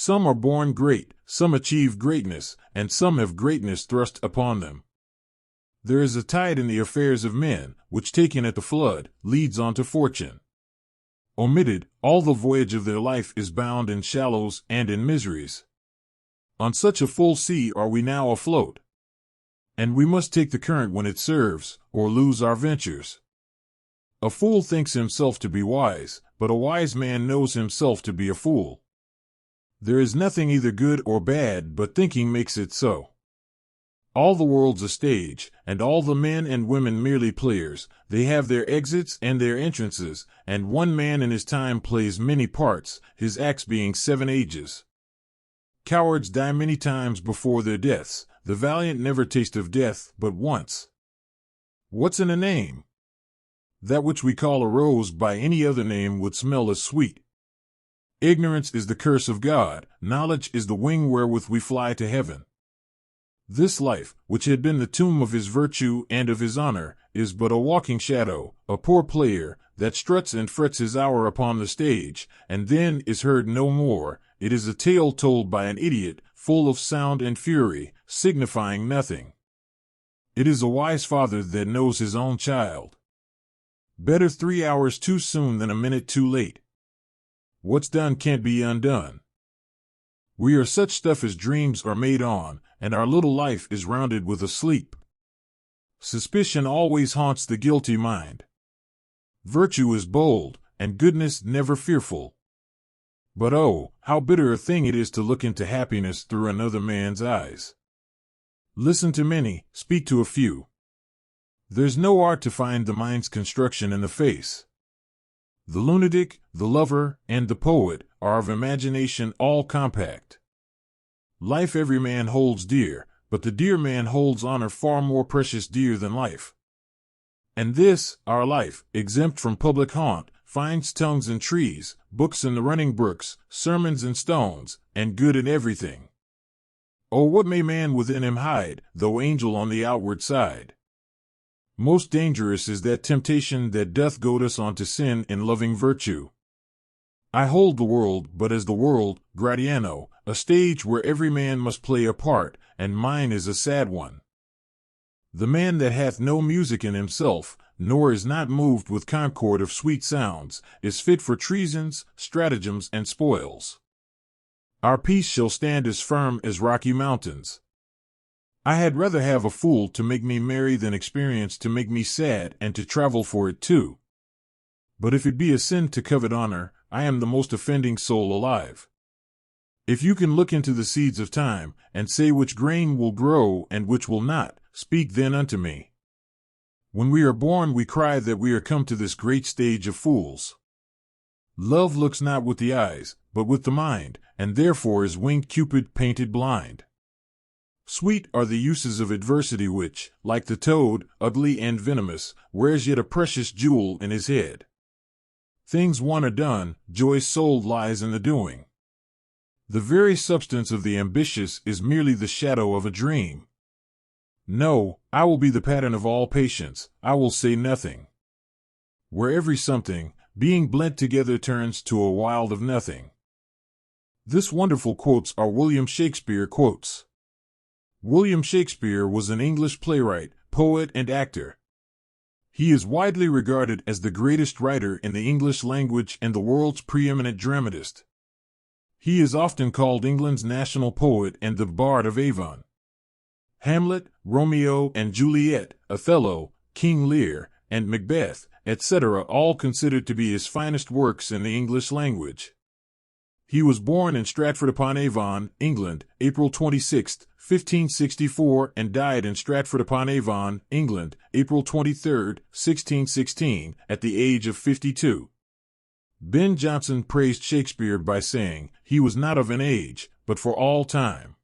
Some are born great, some achieve greatness, and some have greatness thrust upon them. There is a tide in the affairs of men, which taken at the flood, leads on to fortune. Omitted, all the voyage of their life is bound in shallows and in miseries. On such a full sea are we now afloat. And we must take the current when it serves, or lose our ventures. A fool thinks himself to be wise, but a wise man knows himself to be a fool. There is nothing either good or bad, but thinking makes it so. All the world's a stage, and all the men and women merely players. They have their exits and their entrances, and one man in his time plays many parts, his acts being 7 ages. Cowards die many times before their deaths. The valiant never taste of death but once. What's in a name? That which we call a rose by any other name would smell as sweet. Ignorance is the curse of God, knowledge is the wing wherewith we fly to heaven. This life, which had been the tomb of his virtue and of his honor, is but a walking shadow, a poor player, that struts and frets his hour upon the stage, and then is heard no more. It is a tale told by an idiot, full of sound and fury, signifying nothing. It is a wise father that knows his own child. Better 3 hours too soon than a minute too late. What's done can't be undone. We are such stuff as dreams are made on, and our little life is rounded with a sleep. Suspicion always haunts the guilty mind. Virtue is bold, and goodness never fearful. But oh, how bitter a thing it is to look into happiness through another man's eyes. Listen to many, speak to a few. There's no art to find the mind's construction in the face. The lunatic, the lover, and the poet are of imagination all compact. Life every man holds dear, but the dear man holds honor far more precious dear than life. And this, our life, exempt from public haunt, finds tongues in trees, books in the running brooks, sermons in stones, and good in everything. Oh, what may man within him hide, though angel on the outward side? Most dangerous is that temptation that doth goad us on to sin in loving virtue. I hold the world but as the world, Gratiano, a stage where every man must play a part, and mine is a sad one. The man that hath no music in himself, nor is not moved with concord of sweet sounds, is fit for treasons, stratagems, and spoils. Our peace shall stand as firm as rocky mountains. I had rather have a fool to make me merry than experience to make me sad, and to travel for it too. But if it be a sin to covet honor, I am the most offending soul alive. If you can look into the seeds of time, and say which grain will grow and which will not, speak then unto me. When we are born we cry that we are come to this great stage of fools. Love looks not with the eyes, but with the mind, and therefore is winged Cupid painted blind. Sweet are the uses of adversity which, like the toad, ugly and venomous, wears yet a precious jewel in his head. Things won are done, joy's soul lies in the doing. The very substance of the ambitious is merely the shadow of a dream. No, I will be the pattern of all patience, I will say nothing. Where every something, being blent together turns to a wild of nothing. This wonderful quotes are William Shakespeare quotes. William Shakespeare was an English playwright, poet, and actor. He is widely regarded as the greatest writer in the English language and the world's preeminent dramatist. He is often called England's national poet and the Bard of Avon. Hamlet, Romeo and Juliet, Othello, King Lear, and Macbeth, etc., all considered to be his finest works in the English language. He was born in Stratford-upon-Avon, England, April 26, 1564, and died in Stratford-upon-Avon, England, April 23, 1616, at the age of 52. Ben Jonson praised Shakespeare by saying, "He was not of an age, but for all time."